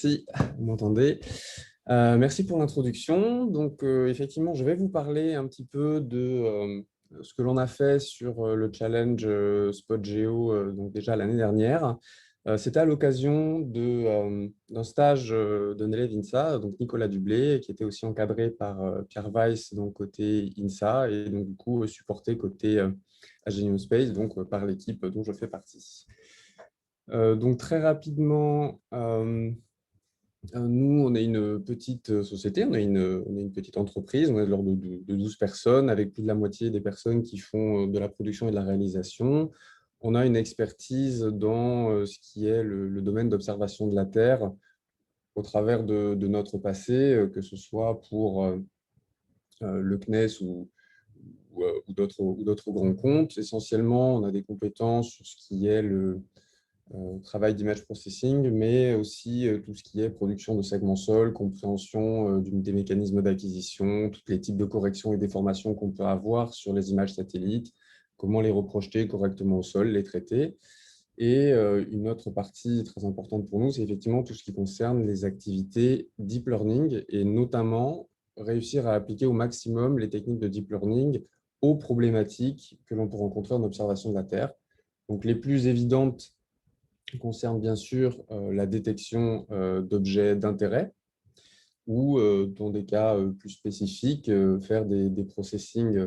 Si vous m'entendez. Merci pour l'introduction. Donc, effectivement, je vais vous parler un petit peu de ce que l'on a fait sur le challenge Spot Geo donc déjà l'année dernière. C'était à l'occasion d'un stage d'un élève INSA, donc Nicolas Dublé, qui était aussi encadré par Pierre Weiss, donc côté INSA, et donc du coup supporté côté Agenium Space, donc par l'équipe dont je fais partie. Donc très rapidement, nous, on est une petite société, on est une petite entreprise, on est de l'ordre de 12 personnes, avec plus de la moitié des personnes qui font de la production et de la réalisation. On a une expertise dans ce qui est le domaine d'observation de la Terre au travers de notre passé, que ce soit pour le CNES ou d'autres grands comptes. Essentiellement, on a des compétences sur ce qui est le travail d'image processing, mais aussi tout ce qui est production de segments sol, compréhension des mécanismes d'acquisition, tous les types de corrections et déformations qu'on peut avoir sur les images satellites, comment les reprojeter correctement au sol, les traiter. Et une autre partie très importante pour nous, c'est effectivement tout ce qui concerne les activités deep learning et notamment réussir à appliquer au maximum les techniques de deep learning aux problématiques que l'on peut rencontrer en observation de la Terre. Donc, les plus évidentes concerne bien sûr la détection d'objets d'intérêt ou, dans des cas plus spécifiques, faire des processing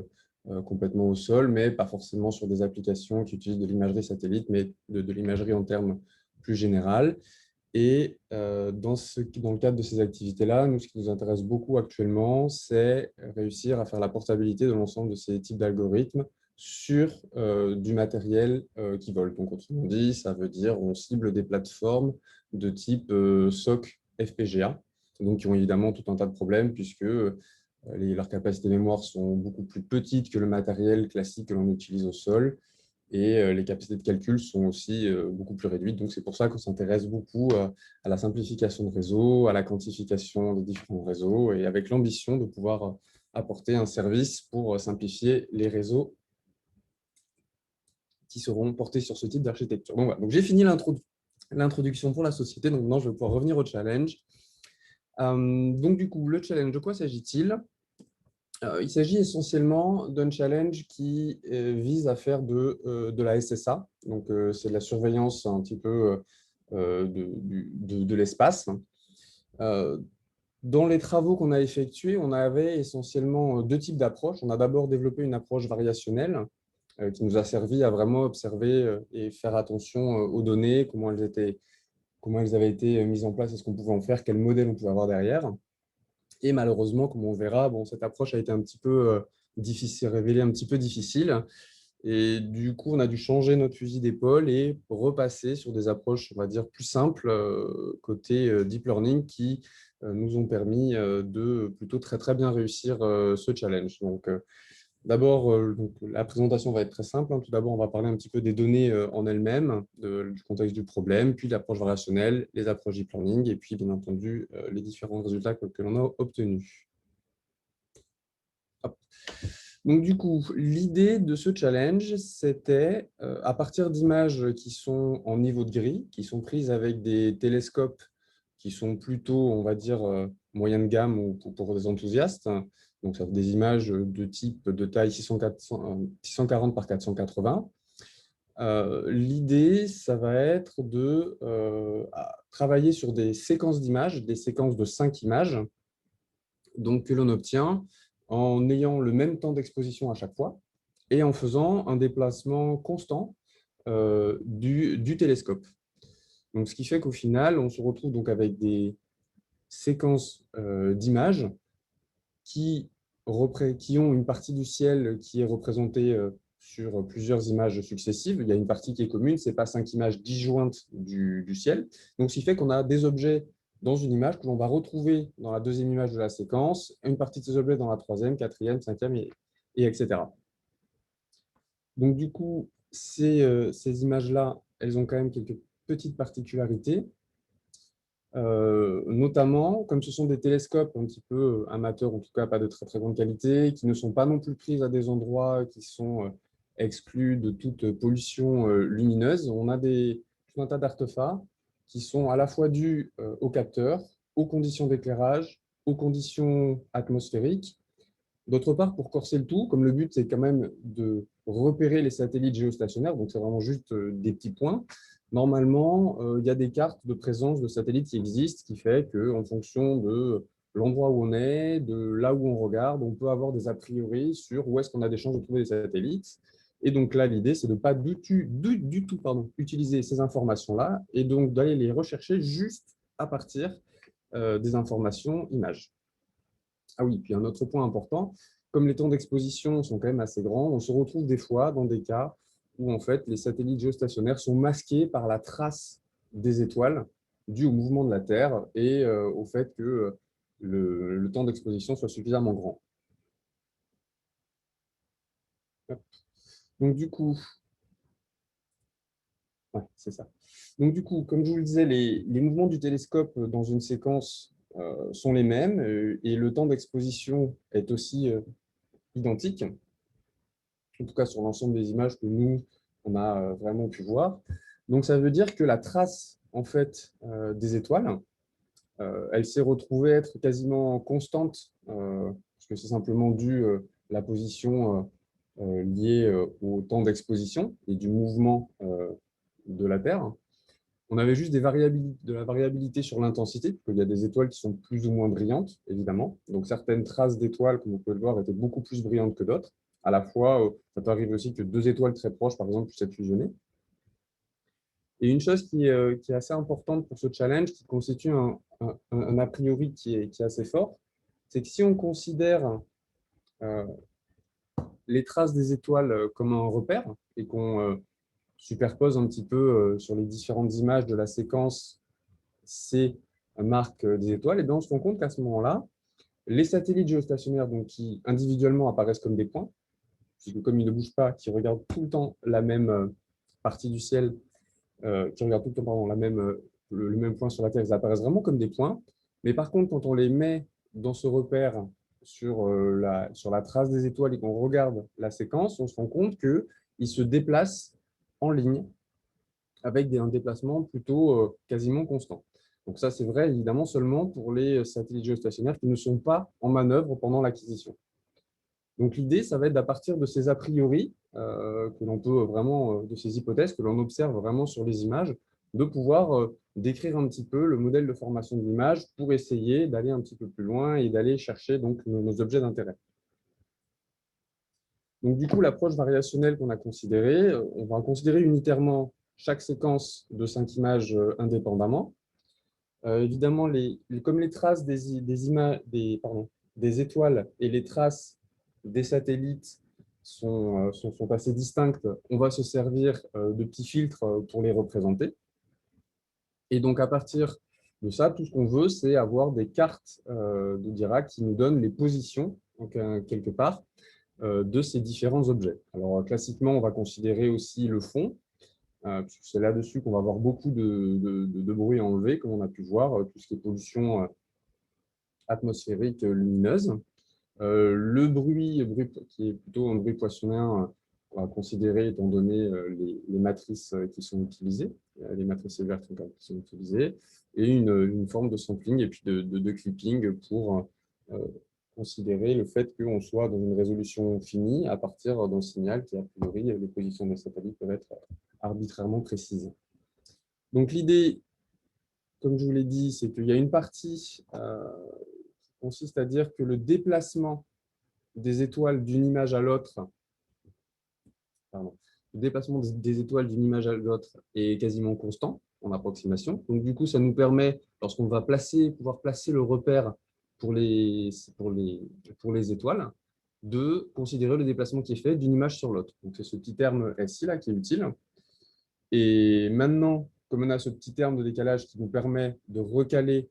complètement au sol, mais pas forcément sur des applications qui utilisent de l'imagerie satellite, mais de l'imagerie en termes plus général. Et dans le cadre de ces activités-là, nous, ce qui nous intéresse beaucoup actuellement, c'est réussir à faire la portabilité de l'ensemble de ces types d'algorithmes sur du matériel qui vole. Donc, autrement dit, ça veut dire on cible des plateformes de type SOC FPGA, donc qui ont évidemment tout un tas de problèmes puisque leurs capacités de mémoire sont beaucoup plus petites que le matériel classique que l'on utilise au sol. Et les capacités de calcul sont aussi beaucoup plus réduites. Donc, c'est pour ça qu'on s'intéresse beaucoup à la simplification de réseaux, à la quantification des différents réseaux, et avec l'ambition de pouvoir apporter un service pour simplifier les réseaux qui seront portés sur ce type d'architecture. Donc, voilà. Donc, j'ai fini l'introduction pour la société. Donc, maintenant, je vais pouvoir revenir au challenge. Donc, du coup, le challenge, de quoi s'agit-il ? Il s'agit essentiellement d'un challenge qui vise à faire de la SSA. Donc, c'est de la surveillance un petit peu de l'espace. Dans les travaux qu'on a effectués, on avait essentiellement deux types d'approches. On a d'abord développé une approche variationnelle qui nous a servi à vraiment observer et faire attention aux données, comment elles avaient été mises en place et ce qu'on pouvait en faire, quel modèle on pouvait avoir derrière. Et malheureusement, comme on verra, bon, cette approche a été un petit peu difficile, révélée un petit peu difficile. Et du coup, on a dû changer notre fusil d'épaule et repasser sur des approches, on va dire, plus simples côté deep learning qui nous ont permis de plutôt très, très bien réussir ce challenge. Donc, d'abord, la présentation va être très simple. Tout d'abord, on va parler un petit peu des données en elles-mêmes, du contexte du problème, puis de l'approche variationnelle, les approches deep learning, et puis, bien entendu, les différents résultats que l'on a obtenus. Hop. Donc, du coup, l'idée de ce challenge, c'était, à partir d'images qui sont en niveau de gris, qui sont prises avec des télescopes qui sont plutôt, on va dire, moyenne gamme ou pour des enthousiastes. Donc, ça fait des images de type de taille 640 par 480. L'idée, ça va être de travailler sur des séquences d'images, des séquences de 5 images, donc que l'on obtient en ayant le même temps d'exposition à chaque fois et en faisant un déplacement constant du télescope. Donc, ce qui fait qu'au final, on se retrouve donc avec des séquences d'images qui ont une partie du ciel qui est représentée sur plusieurs images successives. Il y a une partie qui est commune, ce n'est pas 5 images disjointes du ciel. Donc, ce qui fait qu'on a des objets dans une image que l'on va retrouver dans la deuxième image de la séquence, une partie de ces objets dans la troisième, quatrième, cinquième, et etc. Donc, du coup, ces images-là, elles ont quand même quelques petites particularités. Notamment, comme ce sont des télescopes un petit peu amateurs, en tout cas pas de très très grande qualité, qui ne sont pas non plus prises à des endroits qui sont exclus de toute pollution lumineuse, on a tout un tas d'artefacts qui sont à la fois dus aux capteurs, aux conditions d'éclairage, aux conditions atmosphériques. D'autre part, pour corser le tout, comme le but, c'est quand même de repérer les satellites géostationnaires, donc c'est vraiment juste des petits points, normalement, il y a des cartes de présence de satellites qui existent, qui fait qu'en fonction de l'endroit où on est, de là où on regarde, on peut avoir des a priori sur où est-ce qu'on a des chances de trouver des satellites. Et donc là, l'idée, c'est de ne pas du tout utiliser ces informations-là et donc d'aller les rechercher juste à partir des informations images. Ah oui, puis un autre point important, comme les temps d'exposition sont quand même assez grands, on se retrouve des fois dans des cas où en fait les satellites géostationnaires sont masqués par la trace des étoiles due au mouvement de la Terre et au fait que le temps d'exposition soit suffisamment grand. Donc du coup, ouais, c'est ça. Donc du coup, comme je vous le disais, les mouvements du télescope dans une séquence sont les mêmes et le temps d'exposition est aussi identique, en tout cas sur l'ensemble des images que nous, on a vraiment pu voir. Donc ça veut dire que la trace en fait, des étoiles, elle s'est retrouvée être quasiment constante, parce que c'est simplement dû à la position liée au temps d'exposition et du mouvement de la Terre. On avait juste de la variabilité sur l'intensité, parce qu'il y a des étoiles qui sont plus ou moins brillantes, évidemment. Donc, certaines traces d'étoiles, comme vous pouvez le voir, étaient beaucoup plus brillantes que d'autres. À la fois, ça peut arriver aussi que deux étoiles très proches, par exemple, puissent être fusionnées. Et une chose qui est assez importante pour ce challenge, qui constitue un a priori qui est assez fort, c'est que si on considère euh, les traces des étoiles comme un repère et qu'on superpose un petit peu sur les différentes images de la séquence ces marques des étoiles, et bien on se rend compte qu'à ce moment-là, les satellites géostationnaires donc, qui individuellement apparaissent comme des points, puisque comme ils ne bougent pas, qui regardent tout le temps la même partie du ciel, qui regardent tout le temps pardon, le même point sur la Terre, ils apparaissent vraiment comme des points. Mais par contre, quand on les met dans ce repère sur la trace des étoiles et qu'on regarde la séquence, on se rend compte qu'ils se déplacent en ligne avec un déplacement plutôt quasiment constant. Donc ça, c'est vrai évidemment seulement pour les satellites géostationnaires qui ne sont pas en manœuvre pendant l'acquisition. Donc l'idée, ça va être d'à partir de ces a priori que l'on peut vraiment, de ces hypothèses que l'on observe vraiment sur les images, de pouvoir décrire un petit peu le modèle de formation de l'image pour essayer d'aller un petit peu plus loin et d'aller chercher donc nos objets d'intérêt. Donc du coup, l'approche variationnelle qu'on a considérée, on va considérer unitairement chaque séquence de 5 images indépendamment. Évidemment, comme les traces des étoiles et les traces des satellites sont assez distinctes, on va se servir de petits filtres pour les représenter. Et donc, à partir de ça, tout ce qu'on veut, c'est avoir des cartes de Dirac qui nous donnent les positions, donc, quelque part, de ces différents objets. Alors, classiquement, on va considérer aussi le fond, puisque c'est là-dessus qu'on va avoir beaucoup de bruit enlevé, comme on a pu voir, tout ce qui est pollution atmosphérique lumineuse. Le bruit qui est plutôt un bruit poissonien, on va considérer étant donné les matrices qui sont utilisées, les matrices cellulaires qui sont utilisées, et une forme de sampling et puis de clipping pour considérer le fait qu'on soit dans une résolution finie à partir d'un signal qui, a priori, les positions des satellites peuvent être arbitrairement précises. Donc l'idée, comme je vous l'ai dit, c'est qu'il y a une partie qui consiste à dire que le déplacement des étoiles d'une image à l'autre, le déplacement des étoiles d'une image à l'autre est quasiment constant en approximation. Donc du coup, ça nous permet, lorsqu'on va pouvoir placer le repère pour les étoiles, de considérer le déplacement qui est fait d'une image sur l'autre. Donc c'est ce petit terme SI là qui est utile. Et maintenant, comme on a ce petit terme de décalage qui nous permet de recaler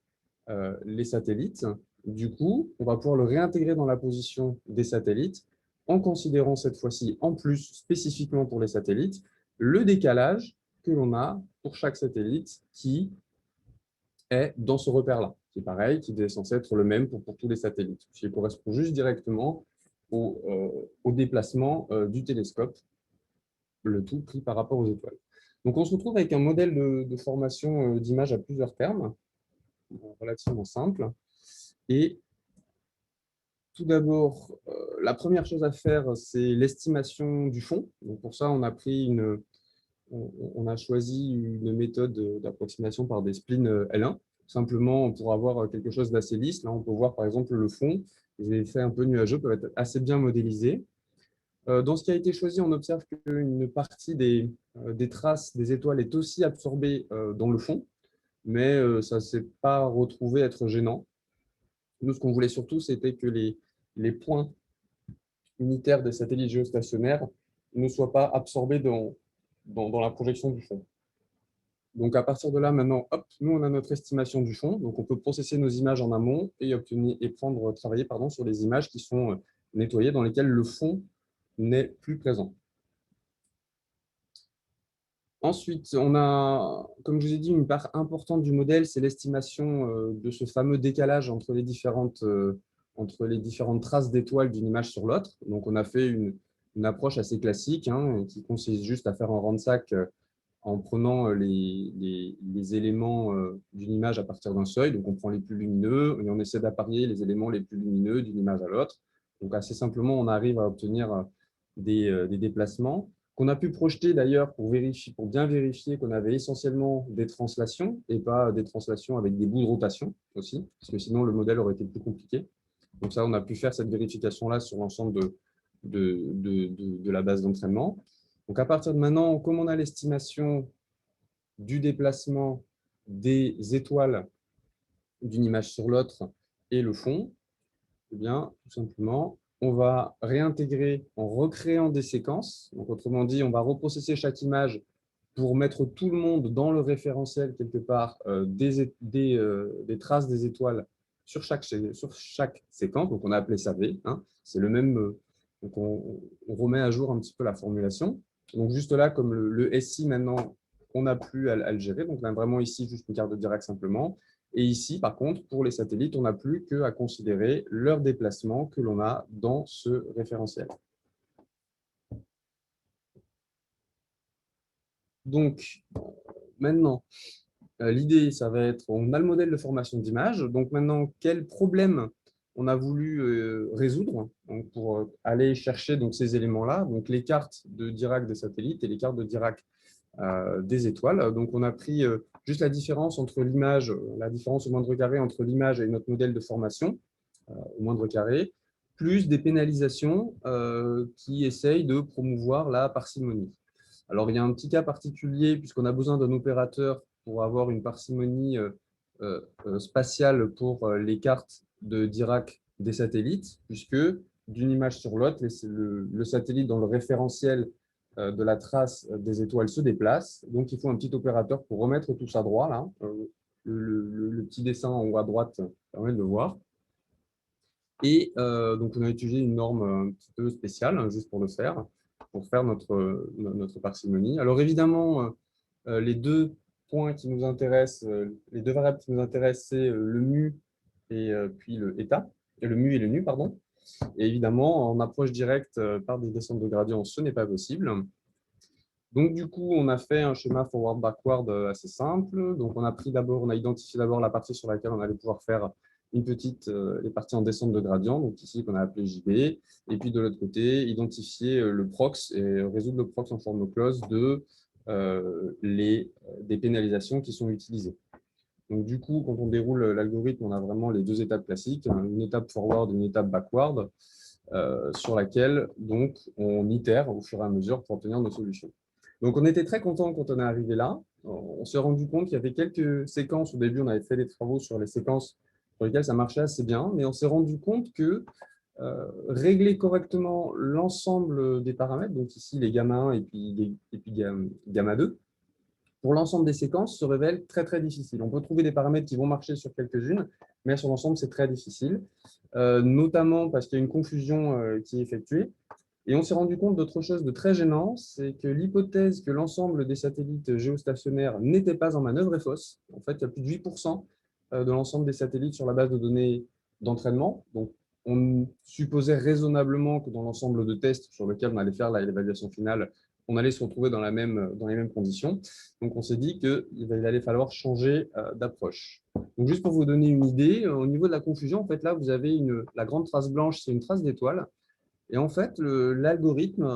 les satellites, du coup, on va pouvoir le réintégrer dans la position des satellites en considérant cette fois-ci, en plus, spécifiquement pour les satellites, le décalage que l'on a pour chaque satellite qui est dans ce repère-là, qui est pareil, qui est censé être le même pour tous les satellites, qui correspond juste directement au déplacement du télescope, le tout pris par rapport aux étoiles. Donc, on se retrouve avec un modèle de formation d'image à plusieurs termes, relativement simple. Et tout d'abord, la première chose à faire, c'est l'estimation du fond. Donc, pour ça, on a choisi une méthode d'approximation par des splines L1, simplement pour avoir quelque chose d'assez lisse. Là, on peut voir par exemple le fond. Les effets un peu nuageux peuvent être assez bien modélisés. Dans ce qui a été choisi, on observe qu'une partie des traces des étoiles est aussi absorbée dans le fond, mais ça ne s'est pas retrouvé être gênant. Nous, ce qu'on voulait surtout, c'était que les points unitaires des satellites géostationnaires ne soient pas absorbés dans la projection du fond. Donc, à partir de là, maintenant, hop, nous, on a notre estimation du fond. Donc, on peut processer nos images en amont et travailler sur les images qui sont nettoyées, dans lesquelles le fond n'est plus présent. Ensuite, on a, comme je vous ai dit, une part importante du modèle, c'est l'estimation de ce fameux décalage entre les différentes traces d'étoiles d'une image sur l'autre. Donc, on a fait une approche assez classique, hein, qui consiste juste à faire un Randsack en prenant les éléments d'une image à partir d'un seuil. Donc, on prend les plus lumineux et on essaie d'apparier les éléments les plus lumineux d'une image à l'autre. Donc, assez simplement, on arrive à obtenir des déplacements qu'on a pu projeter d'ailleurs pour bien vérifier qu'on avait essentiellement des translations et pas des translations avec des bouts de rotation aussi, parce que sinon le modèle aurait été plus compliqué. Donc ça, on a pu faire cette vérification-là sur l'ensemble de la base d'entraînement. Donc à partir de maintenant, comme on a l'estimation du déplacement des étoiles d'une image sur l'autre et le fond, eh bien, tout simplement, on va réintégrer en recréant des séquences. Donc, autrement dit, on va reprocesser chaque image pour mettre tout le monde dans le référentiel quelque part des traces des étoiles sur chaque séquence. Donc, on a appelé ça V. Hein. C'est le même. Donc, on remet à jour un petit peu la formulation. Donc, juste là, comme le SI maintenant, on n'a plus à le gérer. Donc, on a vraiment ici juste une carte de Dirac simplement. Et ici, par contre, pour les satellites, on n'a plus qu'à considérer leur déplacement que l'on a dans ce référentiel. Donc, maintenant, l'idée, ça va être, on a le modèle de formation d'image. Donc maintenant, quel problème on a voulu résoudre donc, pour aller chercher donc, ces éléments-là, donc les cartes de Dirac des satellites et les cartes de Dirac des étoiles. Donc, on a pris juste la différence entre l'image, la différence au moindre carré entre l'image et notre modèle de formation au moindre carré, plus des pénalisations qui essayent de promouvoir la parcimonie. Alors, il y a un petit cas particulier puisqu'on a besoin d'un opérateur pour avoir une parcimonie spatiale pour les cartes de Dirac des satellites, puisque d'une image sur l'autre, le satellite dans le référentiel de la trace des étoiles se déplace. Donc, il faut un petit opérateur pour remettre tout ça droit. Là. Le petit dessin en haut à droite permet de le voir. Et donc, on a utilisé une norme un petit peu spéciale, hein, juste pour le faire, pour faire notre parcimonie. Alors, évidemment, les deux points qui nous intéressent, les deux variables qui nous intéressent, c'est le mu et puis le eta, et le mu et le nu, pardon. Et évidemment, en approche directe par des descentes de gradient, ce n'est pas possible. Donc, du coup, on a fait un schéma forward-backward assez simple. Donc, on a identifié d'abord la partie sur laquelle on allait pouvoir faire les parties en descente de gradient, donc ici qu'on a appelé JB, et puis de l'autre côté, identifier le prox et résoudre le prox en forme close des pénalisations qui sont utilisées. Donc, du coup, quand on déroule l'algorithme, on a vraiment les deux étapes classiques, une étape forward et une étape backward, sur laquelle donc, on itère au fur et à mesure pour obtenir nos solutions. Donc, on était très content quand on est arrivé là. On s'est rendu compte qu'il y avait quelques séquences. Au début, on avait fait des travaux sur les séquences sur lesquelles ça marchait assez bien, mais on s'est rendu compte que régler correctement l'ensemble des paramètres, donc ici les gamma 1 et puis gamma 2, pour l'ensemble des séquences, se révèle très, très difficile. On peut trouver des paramètres qui vont marcher sur quelques-unes, mais sur l'ensemble, c'est très difficile, notamment parce qu'il y a une confusion qui est effectuée. Et on s'est rendu compte d'autre chose de très gênant, c'est que l'hypothèse que l'ensemble des satellites géostationnaires n'était pas en manœuvre est fausse. En fait, il y a plus de 8% de l'ensemble des satellites sur la base de données d'entraînement. Donc, on supposait raisonnablement que dans l'ensemble de tests sur lesquels on allait faire l'évaluation finale, on allait se retrouver dans les mêmes conditions. Donc, on s'est dit qu'il allait falloir changer d'approche. Donc, juste pour vous donner une idée, au niveau de la confusion, en fait, là, vous avez la grande trace blanche, c'est une trace d'étoile. Et en fait, l'algorithme,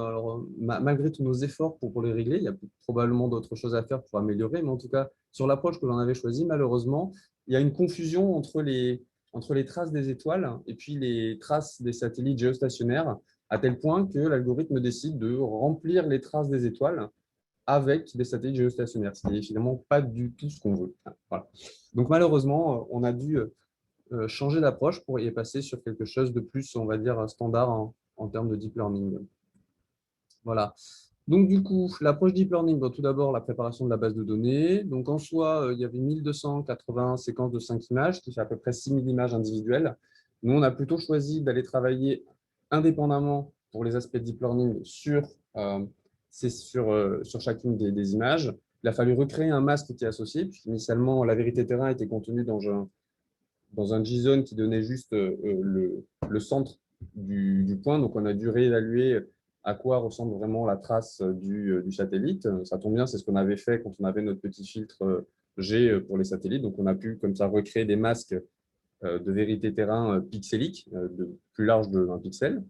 malgré tous nos efforts pour les régler, il y a probablement d'autres choses à faire pour améliorer, mais en tout cas, sur l'approche que l'on avait choisie, malheureusement, il y a une confusion entre les traces des étoiles et puis les traces des satellites géostationnaires, à tel point que l'algorithme décide de remplir les traces des étoiles avec des satellites géostationnaires, ce qui n'est finalement pas du tout ce qu'on veut. Voilà. Donc malheureusement, on a dû changer d'approche pour y passer sur quelque chose de plus, on va dire, standard en termes de deep learning. Voilà. Donc, du coup, l'approche deep learning, bon, tout d'abord, la préparation de la base de données. Donc, en soi, il y avait 1280 séquences de 5 images, qui fait à peu près 6000 images individuelles. Nous, on a plutôt choisi d'aller travailler indépendamment pour les aspects deep learning sur chacune des images. Il a fallu recréer un masque qui est associé, puisque initialement, la vérité terrain était contenue dans un JSON qui donnait juste le centre du point. Donc, on a dû réévaluer à quoi ressemble vraiment la trace du satellite. Ça tombe bien, c'est ce qu'on avait fait quand on avait notre petit filtre G pour les satellites. Donc, on a pu comme ça recréer des masques de vérité terrain pixéliques, de plus large d'un pixel.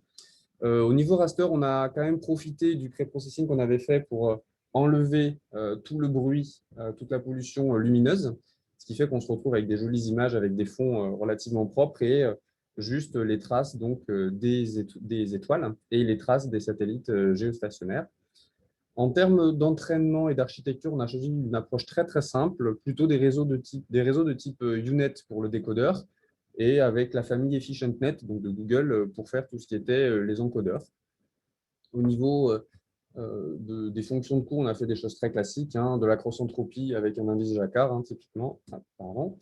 Au niveau raster, on a quand même profité du pré-processing qu'on avait fait pour enlever tout le bruit, toute la pollution lumineuse, ce qui fait qu'on se retrouve avec des jolies images avec des fonds relativement propres et juste les traces donc, des étoiles et les traces des satellites géostationnaires. En termes d'entraînement et d'architecture, on a choisi une approche très très simple, plutôt des réseaux de type UNet pour le décodeur et avec la famille EfficientNet donc de Google pour faire tout ce qui était les encodeurs. Au niveau des fonctions de coût, on a fait des choses très classiques, hein, de la cross-entropie avec un indice Jacquard, hein, typiquement. Pardon.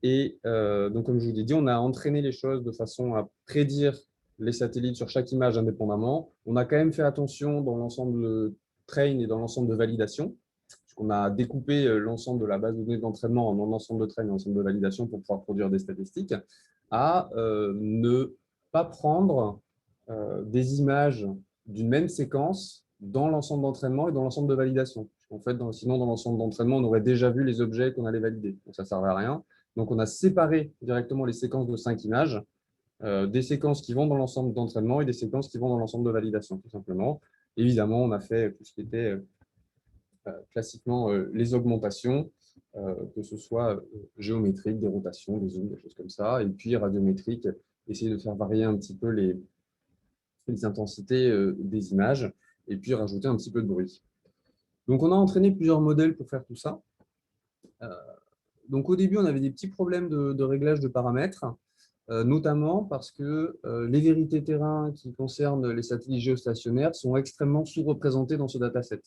Et donc, comme je vous l'ai dit, on a entraîné les choses de façon à prédire les satellites sur chaque image indépendamment. On a quand même fait attention dans l'ensemble de train et dans l'ensemble de validation, puisqu'on a découpé l'ensemble de la base de données d'entraînement en ensemble de train et ensemble de validation pour pouvoir produire des statistiques, à ne pas prendre des images d'une même séquence dans l'ensemble d'entraînement et dans l'ensemble de validation. En fait, sinon, dans l'ensemble d'entraînement, on aurait déjà vu les objets qu'on allait valider. Donc, ça ne servait à rien. Donc, on a séparé directement les séquences de 5 images, des séquences qui vont dans l'ensemble d'entraînement et des séquences qui vont dans l'ensemble de validation, tout simplement. Évidemment, on a fait tout ce qui était classiquement les augmentations, que ce soit géométriques, des rotations, des zooms, des choses comme ça, et puis radiométriques, essayer de faire varier un petit peu les intensités des images, et puis rajouter un petit peu de bruit. Donc, on a entraîné plusieurs modèles pour faire tout ça. Donc, au début, on avait des petits problèmes de réglage de paramètres, notamment parce que les vérités terrain qui concernent les satellites géostationnaires sont extrêmement sous-représentés dans ce dataset.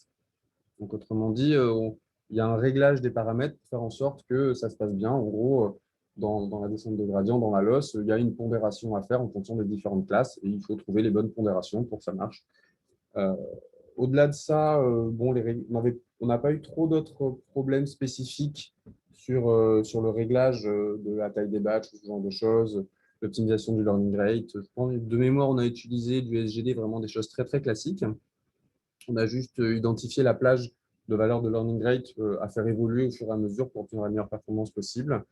Donc, autrement dit, il y a un réglage des paramètres pour faire en sorte que ça se passe bien. En gros, dans la descente de gradient, dans la loss, il y a une pondération à faire en fonction des différentes classes et il faut trouver les bonnes pondérations pour que ça marche. Au-delà de ça, bon, on n'a pas eu trop d'autres problèmes spécifiques sur le réglage de la taille des batchs, ce genre de choses, l'optimisation du learning rate. De mémoire, on a utilisé du SGD, vraiment des choses très, très classiques. On a juste identifié la plage de valeur de learning rate à faire évoluer au fur et à mesure pour obtenir la meilleure performance possible.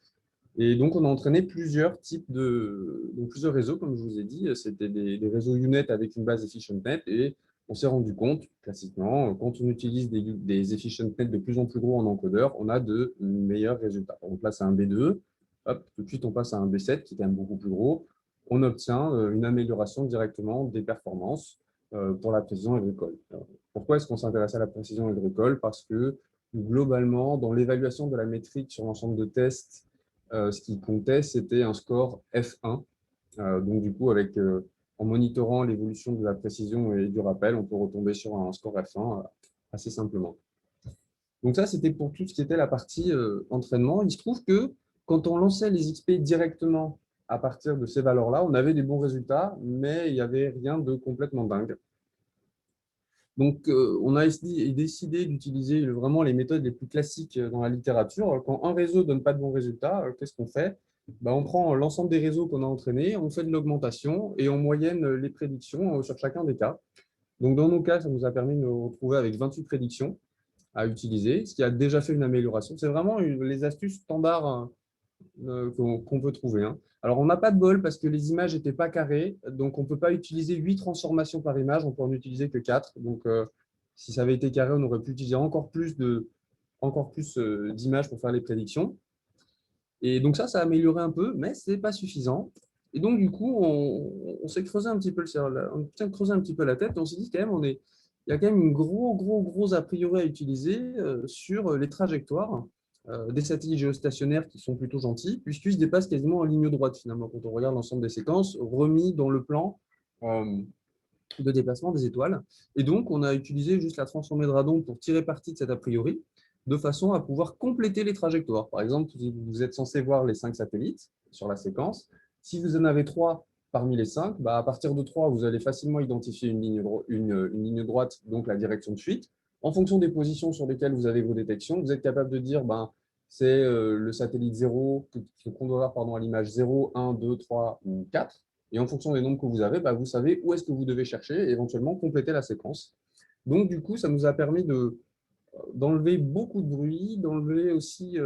Et donc, on a entraîné plusieurs plusieurs réseaux, comme je vous ai dit. C'était des réseaux UNet avec une base EfficientNet et on s'est rendu compte, classiquement, quand on utilise des EfficientNet de plus en plus gros en encodeur, on a de meilleurs résultats. On passe à un B2, hop, tout de suite on passe à un B7 qui est quand même beaucoup plus gros. On obtient une amélioration directement des performances pour la précision agricole. Alors, pourquoi est-ce qu'on s'intéresse à la précision agricole? Parce que globalement, dans l'évaluation de la métrique sur l'ensemble de tests, ce qui comptait, c'était un score F1. Donc, du coup, en monitorant l'évolution de la précision et du rappel, on peut retomber sur un score F1 assez simplement. Donc, ça, c'était pour tout ce qui était la partie entraînement. Il se trouve que quand on lançait les XP directement à partir de ces valeurs-là, on avait des bons résultats, mais il n'y avait rien de complètement dingue. Donc, on a décidé d'utiliser vraiment les méthodes les plus classiques dans la littérature. Quand un réseau ne donne pas de bons résultats, qu'est-ce qu'on fait? On prend l'ensemble des réseaux qu'on a entraînés, on fait de l'augmentation et on moyenne les prédictions sur chacun des cas. Donc, dans nos cas, ça nous a permis de nous retrouver avec 28 prédictions à utiliser, ce qui a déjà fait une amélioration. C'est vraiment les astuces standards qu'on peut trouver, hein. Alors, on n'a pas de bol parce que les images n'étaient pas carrées, donc on ne peut pas utiliser 8 transformations par image, on peut en utiliser que 4. Donc, si ça avait été carré, on aurait pu utiliser encore plus d'images pour faire les prédictions. Et donc ça a amélioré un peu, mais ce n'est pas suffisant. Et donc, du coup, on s'est creusé un petit peu un petit peu la tête et on s'est dit quand même, il y a quand même une gros a priori à utiliser sur les trajectoires des satellites géostationnaires qui sont plutôt gentils, puisqu'ils se dépassent quasiment en ligne droite finalement quand on regarde l'ensemble des séquences, remis dans le plan de déplacement des étoiles. Et donc, on a utilisé juste la transformée de radon pour tirer parti de cet a priori, de façon à pouvoir compléter les trajectoires. Par exemple, si vous êtes censé voir les 5 satellites sur la séquence, si vous en avez 3 parmi les 5, bah, à partir de 3, vous allez facilement identifier une ligne droite, donc la direction de fuite. En fonction des positions sur lesquelles vous avez vos détections, vous êtes capable de dire ben, c'est le satellite 0 qu'on doit voir pardon, à l'image 0, 1, 2, 3 ou 4. Et en fonction des nombres que vous avez, bah, vous savez où est-ce que vous devez chercher et éventuellement compléter la séquence. Donc, du coup, ça nous a permis d'enlever beaucoup de bruit, d'enlever aussi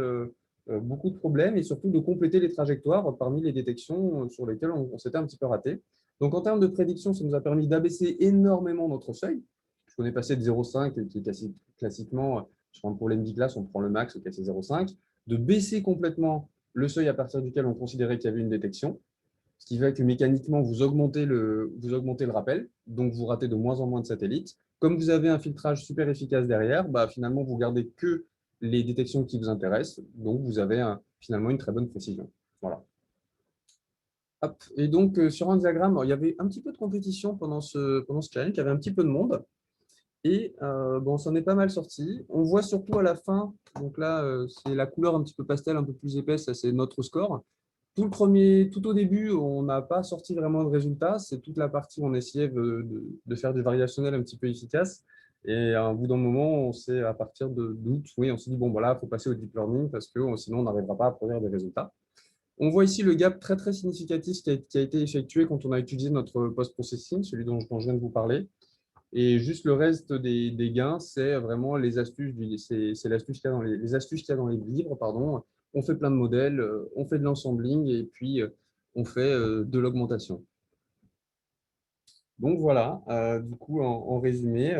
beaucoup de problèmes et surtout de compléter les trajectoires parmi les détections sur lesquelles on s'était un petit peu raté. Donc, en termes de prédiction, ça nous a permis d'abaisser énormément notre seuil, puisqu'on est passé de 0,5, qui est classiquement, sur un problème d'I-classe, on prend le max, qui est 0,5, de baisser complètement le seuil à partir duquel on considérait qu'il y avait une détection, ce qui fait que mécaniquement, vous augmentez le rappel, donc vous ratez de moins en moins de satellites. Comme vous avez un filtrage super efficace derrière, bah, finalement, vous gardez que les détections qui vous intéressent, donc vous avez finalement une très bonne précision. Voilà. Hop. Et donc, sur un diagramme, il y avait un petit peu de compétition pendant ce challenge, il y avait un petit peu de monde, et bon, ça en est pas mal sorti. On voit surtout à la fin, donc là, c'est la couleur un petit peu pastel, un peu plus épaisse, ça c'est notre score. Tout au début, on n'a pas sorti vraiment de résultats. C'est toute la partie où on essayait de faire du variationnel un petit peu efficace. Et à un bout d'un moment, on s'est, à partir d'août, oui, on s'est dit, bon, voilà, il faut passer au deep learning parce que sinon, on n'arrivera pas à produire des résultats. On voit ici le gap très significatif qui a été effectué quand on a utilisé notre post-processing, celui dont je viens de vous parler. Et juste le reste des gains, c'est vraiment les astuces, c'est l'astuce qu'il y a dans les astuces qu'il y a dans les livres, pardon. On fait plein de modèles, on fait de l'ensembling et puis on fait de l'augmentation. Donc voilà, du coup, en résumé,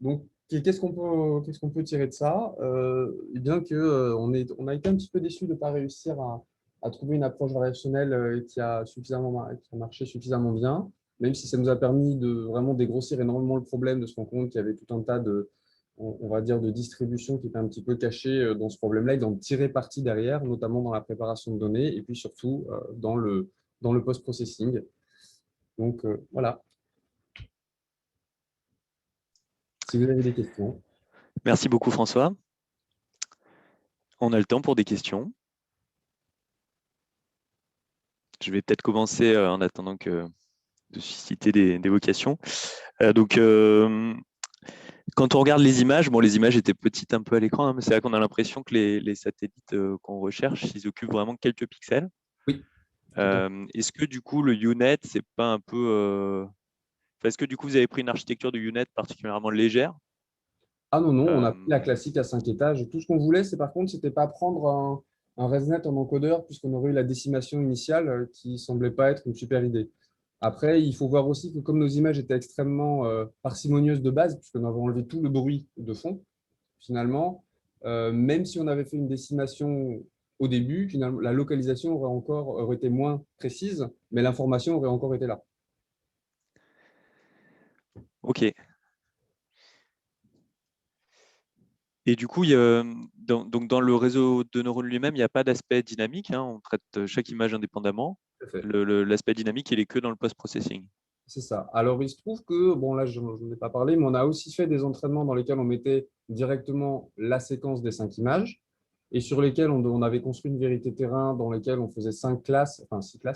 donc qu'est-ce qu'on peut tirer de ça? Eh bien que on a été un petit peu déçus de ne pas réussir à trouver une approche variationnelle qui a marché suffisamment bien, même si ça nous a permis de vraiment dégrossir énormément le problème, de se rendre compte qu'il y avait tout un tas on va dire, de distributions qui étaient un petit peu cachées dans ce problème-là et d'en tirer parti derrière, notamment dans la préparation de données et puis surtout dans le post-processing. Donc voilà, si vous avez des questions. Merci beaucoup, François. On a le temps pour des questions. Je vais peut-être commencer en attendant de susciter des vocations. Quand on regarde les images, bon, les images étaient petites un peu à l'écran, hein, mais c'est vrai qu'on a l'impression que les satellites qu'on recherche, ils occupent vraiment quelques pixels. Oui. Est-ce que du coup, le UNet, c'est pas un peu… Est-ce que du coup, vous avez pris une architecture de UNet particulièrement légère? Ah non, non, on a pris la Euh, classique à 5 étages. Tout ce qu'on voulait, c'est par contre, c'était pas prendre un ResNet en encodeur, puisqu'on aurait eu la décimation initiale qui semblait pas être une super idée. Après, il faut voir aussi que comme nos images étaient extrêmement parcimonieuses de base, puisqu'on avait enlevé tout le bruit de fond, finalement, même si on avait fait une décimation au début, finalement, la localisation aurait été moins précise, mais l'information aurait encore été là. ok. Et du coup, donc dans le réseau de neurones lui-même, il n'y a pas d'aspect dynamique, hein, on traite chaque image indépendamment. Tout à fait. L'aspect dynamique, il est que dans le post-processing. C'est ça. Alors, il se trouve que, bon, là, je n'en ai pas parlé, mais on a aussi fait des entraînements dans lesquels on mettait directement la séquence des 5 images et sur lesquels on avait construit une vérité terrain dans lesquelles on faisait 6 classes,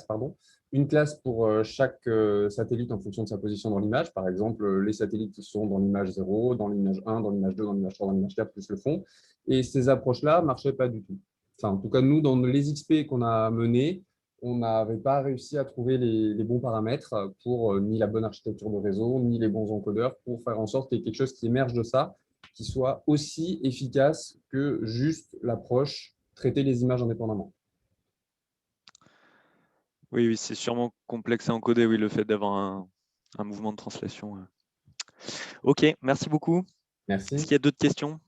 pardon. Une classe pour chaque satellite en fonction de sa position dans l'image. Par exemple, les satellites qui sont dans l'image 0, dans l'image 1, dans l'image 2, dans l'image 3, dans l'image 4, plus le fond. Et ces approches-là ne marchaient pas du tout. Enfin, en tout cas, nous, dans les XP qu'on a menés, on n'avait pas réussi à trouver les bons paramètres pour ni la bonne architecture de réseau, ni les bons encodeurs pour faire en sorte qu'il y ait quelque chose qui émerge de ça, qui soit aussi efficace que juste l'approche traiter les images indépendamment. Oui, oui, c'est sûrement complexe à encoder, oui, le fait d'avoir un mouvement de translation. Ok, merci beaucoup. Est-ce Merci. qu'il y a d'autres questions?